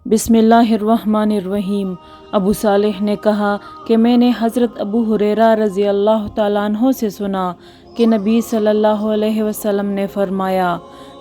बिस्मिल्लाहिर्रहमानिर्रहीम। अबू सालेह ने कहा कि मैंने हज़रत अबू हुरैरा रज़ी अल्लाह तआला अन्हो से सुना कि नबी सल्लल्लाहु अलैहि वसल्लम ने फरमाया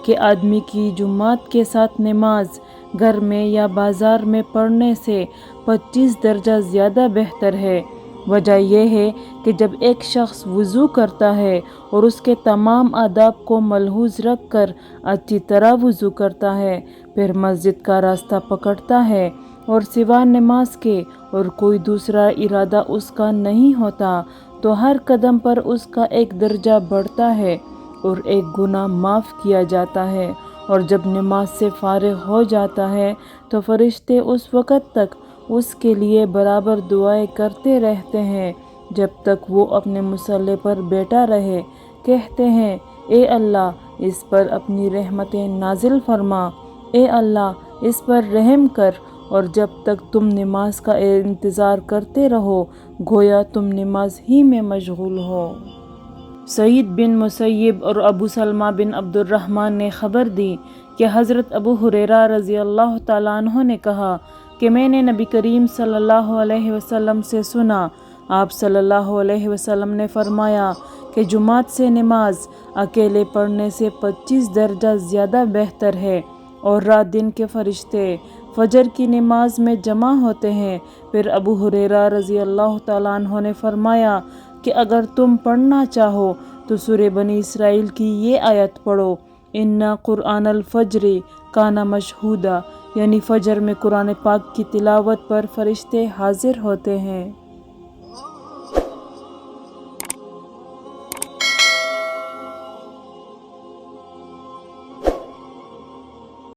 कि आदमी की जुम्मात के साथ नमाज घर में या बाज़ार में पढ़ने से 25 दर्जा ज़्यादा बेहतर है। वजह यह है कि जब एक शख्स वज़ू करता है और उसके तमाम आदाब को मलहूज़ रख कर अच्छी तरह वज़ू करता है, फिर मस्जिद का रास्ता पकड़ता है और सिवा नमाज के और कोई दूसरा इरादा उसका नहीं होता, तो हर कदम पर उसका एक दर्जा बढ़ता है और एक गुनाह माफ़ किया जाता है। और जब नमाज से फारिग हो जाता है तो फरिश्ते उस वक़्त तक उसके लिए बराबर दुआएं करते रहते हैं जब तक वो अपने मुसल्ले पर बैठा रहे। कहते हैं, ए अल्लाह इस पर अपनी रहमतें नाजिल फरमा, ए अल्लाह इस पर रहम कर। और जब तक तुम नमाज का इंतज़ार करते रहो गोया तुम नमाज ही में मशगूल हो। सईद बिन मुसय्यब और अबू सलमा बिन अब्दुर्रहमान ने खबर दी कि हज़रत अबू हुरैरा रज़ी अल्लाह तआला अन्हु ने कहा कि मैंने नबी करीम सल्लल्लाहु अलैहि वसल्लम से सुना, आप सल्लल्लाहु अलैहि वसल्लम ने फरमाया कि जुमात से नमाज अकेले पढ़ने से 25 दर्जा ज़्यादा बेहतर है। और रात दिन के फरिश्ते फजर की नमाज में जमा होते हैं। फिर अबू हुरैरा रज़ी अल्लाह तआला अन्हु ने फरमाया कि अगर तुम पढ़ना चाहो तो सूरह बनी इसराइल की ये आयत पढ़ो, इन्ना कुरआनल फज्रि काना मशहूदा, यानी फजर में कुरान पाक की तिलावत पर फरिश्ते हाजिर होते हैं।